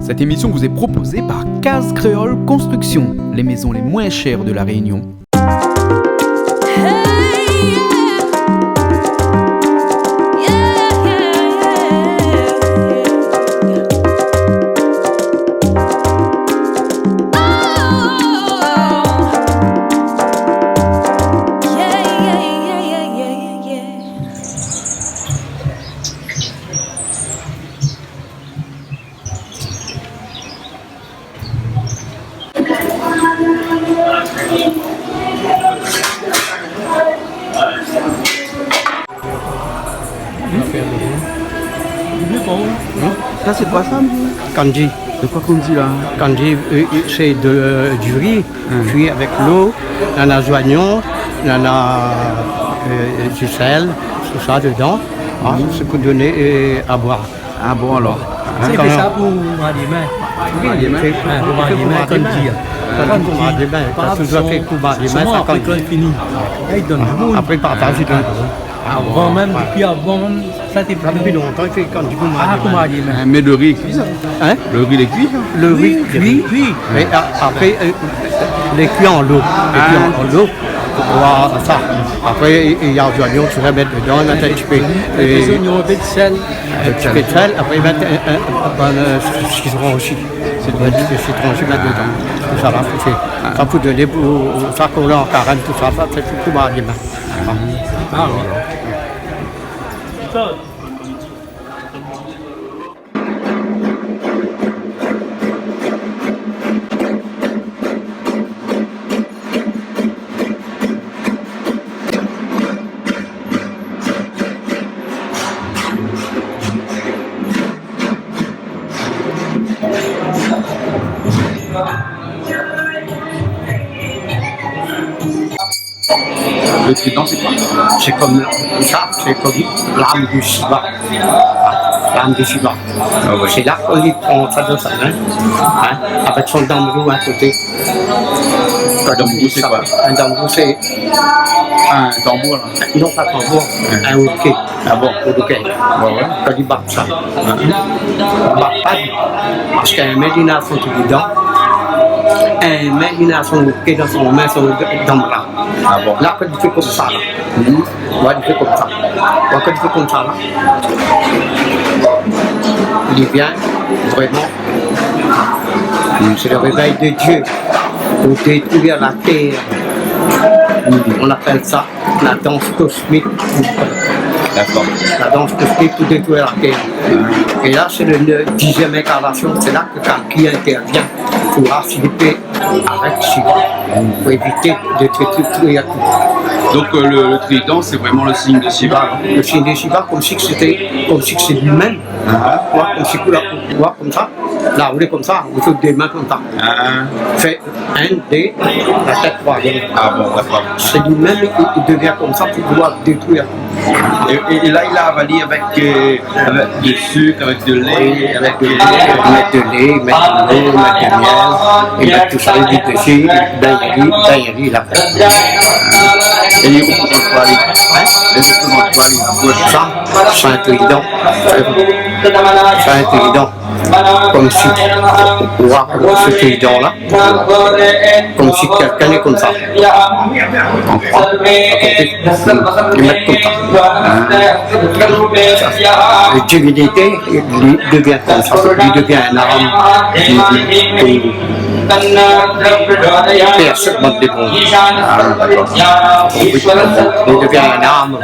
Cette émission vous est proposée par Case Créole Construction, les maisons les moins chères de la Réunion. Ça c'est quoi ça? Kanji. De quoi qu'on dit là? Kanji, c'est du riz cuit avec l'eau, il y en a des oignons, il y en a du sel, tout ça dedans. C'est pour donner à boire. Ah bon alors. C'est fait ça pour Madima. Oui, il fait Pour Madima, Kanji. pour Madima. Quand tu dois faire pour Madima, Seulement ça après quand il finit. Il donne du monde. Après, partage, il donne. Avant même, depuis avant même, ça t'est Ça depuis longtemps, il fait Kanji pour pour Madima. Madima. Mais le riz est cuit ça? Hein? Le riz est cuit ça? Le riz cuit, mais après, les cuits en l'eau. Les cuits en l'eau. Voilà, ça. Après, il y a des oignons, tu vas mettre dedans, il va un petit peu. Les oignons, un peu de sel. Un petit peu de sel, après il va mettre un citron aussi. C'est du citron aussi là-dedans. Tout ça, là, ça peut donner pour ça qu'on a en carême, tout ça, c'est tout mal. Ah oui. Le trident c'est quoi? C'est comme ça, c'est comme l'âme du Shiva. L'âme du Shiva. Ah ouais. C'est là qu'on lui prend ça dans sa main, avec son dambrou à côté. Un tambour c'est quoi? Un dambrou, c'est. Un tambour là. Non, pas tambour, un hoquet. Ah bon? Hoquet. Ouais. Quand il bat ça. Il bat pas, parce qu'il y a un médina qui est dedans. Un médina qui est dans son main, son dambrou. Ah bon? Là, quand il fait comme ça, là. Ouais, il fait comme ça. Ouais, quand il fait comme ça, là. Il vient vraiment. C'est le réveil de Dieu pour détruire la terre. On appelle ça la danse cosmique. D'accord. La danse cosmique pour détruire la terre. Et là, c'est le 10e incarnation. C'est là que Kalki intervient pour affilier avec Shiva, pour éviter de détruire tout. Donc le trident c'est vraiment le signe de Shiva. Le signe de Shiva, comme si c'était lui-même. Comme si comme ça. Là, vous êtes comme ça, vous faites des mains comme ça. Fait un, deux, la tête troisième. Ah bon, d'accord. C'est lui-même qui devient comme ça pour pouvoir détruire. Et là, il a avalé avec du sucre, avec de lait, avec Mettre de lait, mettre de l'eau, mettre de miel, et mettre tout ça, il dit dessus, il a fait. Et il représente quoi, il représente quoi, Ça, c'est un trident. C'est un trident. Comme si, voir ce trident-là, comme si quelqu'un est comme ça. On croit, à côté, ils mettent comme ça. La divinité, il devient comme ça, il devient un âme. Personne ne me dépend. Il devient un âme.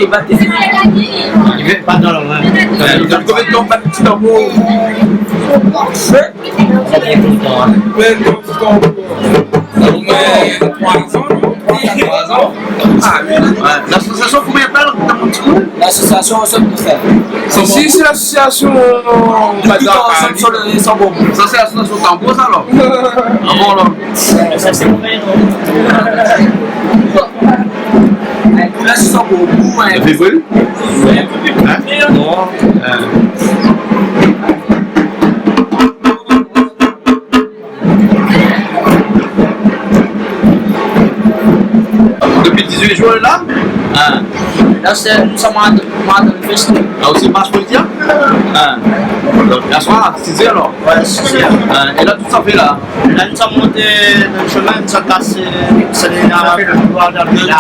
il va te dire. Il ne pas dans la main. Il donne combien de temps pas de petit tambour? L'association combien de temps dans mon petit coup? L'association ensemble de faire. Si c'est l'association Ensemble sur le sambo. Ça c'est l'association tambour ça alors? Ah bon alors? Ça c'est mon meilleur. Là, c'est sambo. Ça fait brûler? Non. Depuis 18 jours là? Là, c'est nous sommes à l'université. Ah aussi marche politique? Donc la soirée, c'est alors? Ouais, c'est ça. Et là tout ça fait là? Là, nous sommes montés dans le chemin, ça casse le tour dans le village.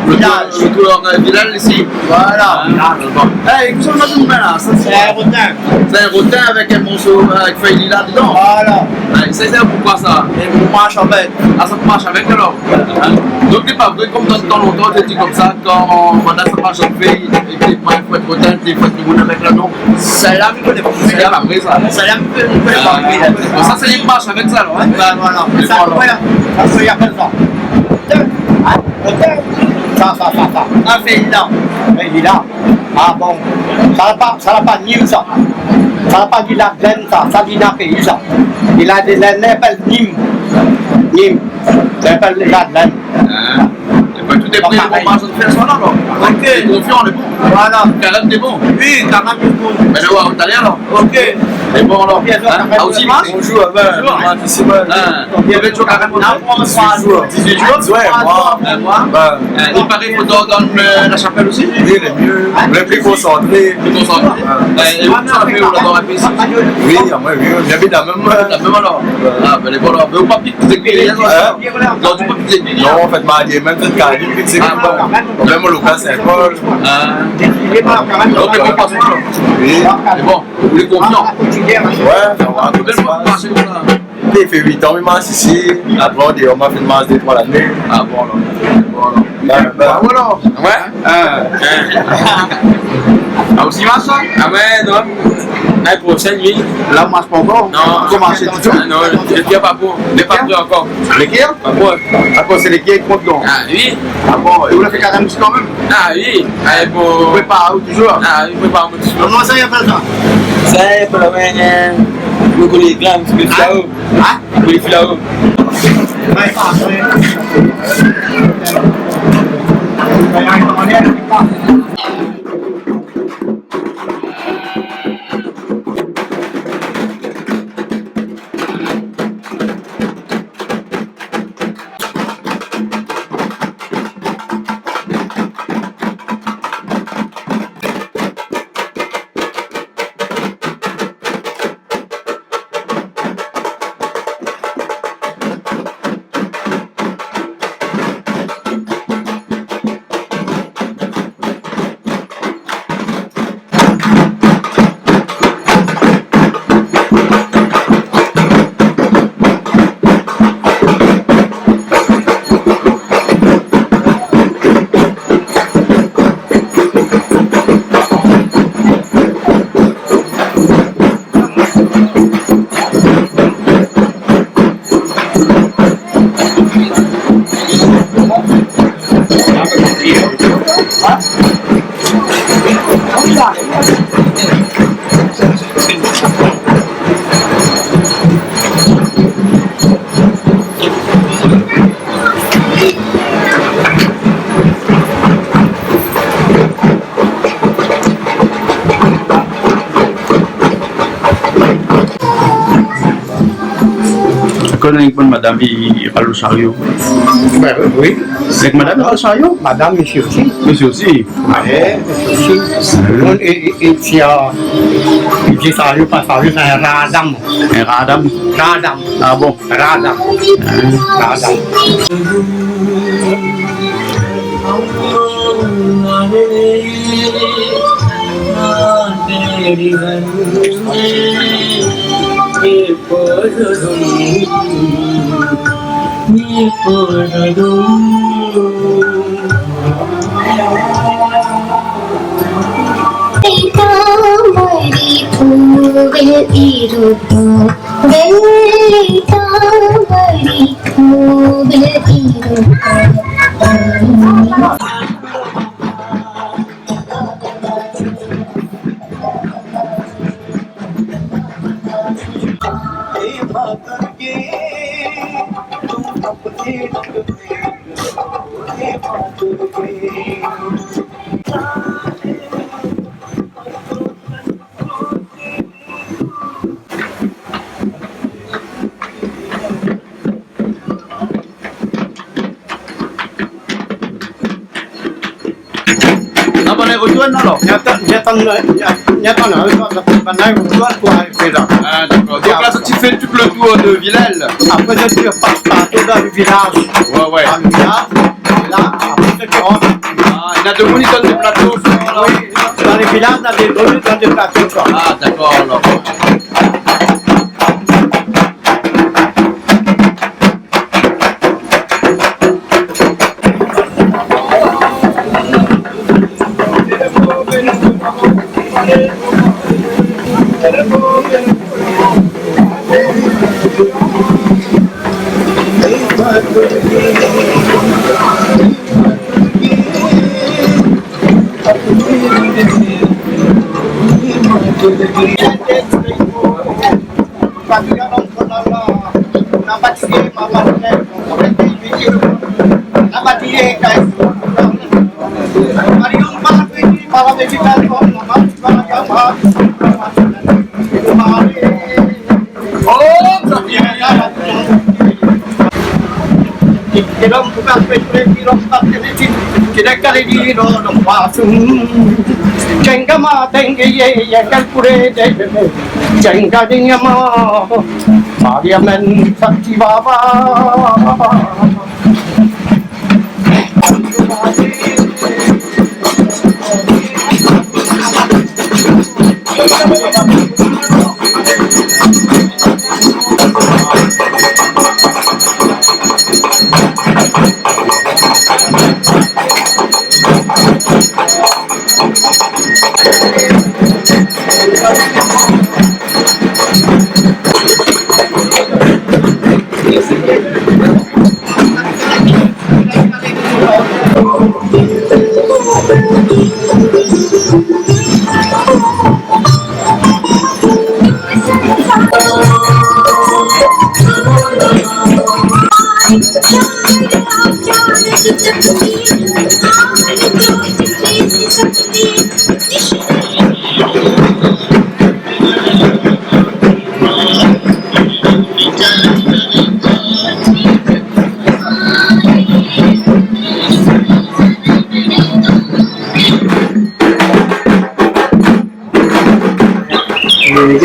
Le tour village ici? Voilà. Hey, qu'est-ce qu'on a de là? C'est un rotin. C'est un rotin avec un morceau avec feuille là dedans? Voilà. C'est pourquoi ça? Et vous marchez avec. Ah, ça marche avec alors? Donc c'est pas vrai comme dans longtemps, c'est dit comme ça, quand on a ça marche avec feuille, et puis il faut être rotin, il faut être tribune avec la nom. C'est là que les C'est là après ça? C'est là que les Ça c'est une marche avec ça alors? Voilà. Ça, il y a comme ça. Ça. Un fait là. Ah bon. Ça n'a pas de Nîmes ça. Ça n'a pas dit la plaine ça. Ça dit la pays ça. Il a des laines, appelle Nîmes. Ça s'appelle la plaine. Tout est prêt pour marcher de faire ça là alors? Ok. Confiant, on est bon. Voilà. Carême, t'es bon? Oui, t'as même eu bon. Ben je vois, on t'a l'air alors? Ok. C'est bon alors? Ah aussi marche? Bonjour, Il y avait toujours carême au 18 jours? Ouais, moi. Il paraît qu'il faut dans la chapelle aussi? Oui, le mieux. Le plus concentré. Plus concentré? Et où ça fait où là-bas ici? Oui, moi, j'habite la même. La même alors? Ah ben les bon alors. Mais au papier que tu t'écris, non, du papier que tu t'écris. Non, en fait, il y a même cette carrière qui s'est même au local Saint-Paul. Donc les bons passants alors? Oui. C'est bon, vous les confiants? Ouais, ça va. Vous pouvez pas marcher comme ça? Il fait 8 ans, il marche ici. Après, on m'a fait une masse de 3 l'année. Ah bon alors. Ah, voilà. Ouais? Ah aussi marche ça? Ah ouais, non. L'année prochaine, oui. Là on marche pas encore? Non. Comment marcher tout ça? Non, le qui pas pour. Il n'est pas pris encore. Les kirs? Pas pour. Après c'est les kirs qui comptent donc? Ah oui. Ah bon, et vous l'avez fait carême aussi quand même? Ah oui. Ah Vous bon. pouvez pas toujours? Ah oui, prépare-moi tout ça. Comment ça, il y a pas ça? C'est pour la main. Le collier grand, c'est le là-haut. Ah? Le collier là-haut. Ouais, pas. Avec madame, il parle au chariot. Oui. Avec madame, il parle au chariot? Madame, monsieur aussi. Monsieur aussi. Ouais, monsieur aussi. Et il dit ça, pas ça, c'est un radam. Un radam. Radam. Ah bon? Radam. Radam. ഇരുട്ടു വെള്ളിത്താമരി പൂവിൽ ഇരുട്ടു Apa nak tuan nak lo? Nyata non, maintenant on doit pour arriver là. Ah d'accord. Donc là tu fais tout le tour de Villèle. Après je tire partout dans le village. Ouais ouais. Dans le village, et là, après je rentre. Ah, il y a de moniteurs de plateau. Oui, dans les villages, dans des rues, dans des plateaux. Quoi. Ah d'accord alors.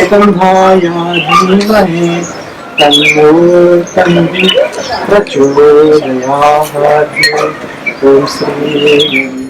Tanhaya Dhimahi Tanno Tanvi Prachodayat Om Sri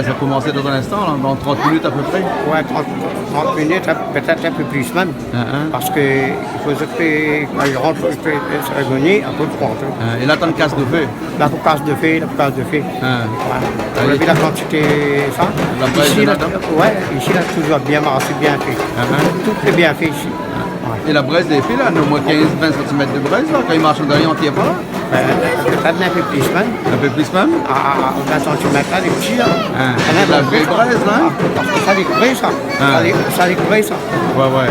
ça a commencé dans un instant, là, dans 30 minutes à peu près. Ouais, 30 minutes, peut-être un peu plus même. Parce qu'il faut s'occuper, quand il rentre, il fait la cérémonie, un peu froid. Et là, t'as une casse de feu. La casse de feu, la casse de feu. Vous avez vu la quantité, ça? La braise Ici, de là, madame. ouais, ici, là, tout va bien marché, bien fait. Tout est bien fait ici. Et la braise des filles, là, au moins 15-20 cm de braise, là, quand il marche en derrière, on tient pas là. Peut-être un peu plus même. Un peu plus même. À 20 cm là, les petits, là. C'est la vraie braise, là. Parce que ça découvre ça. Ça découvre ça. Ouais.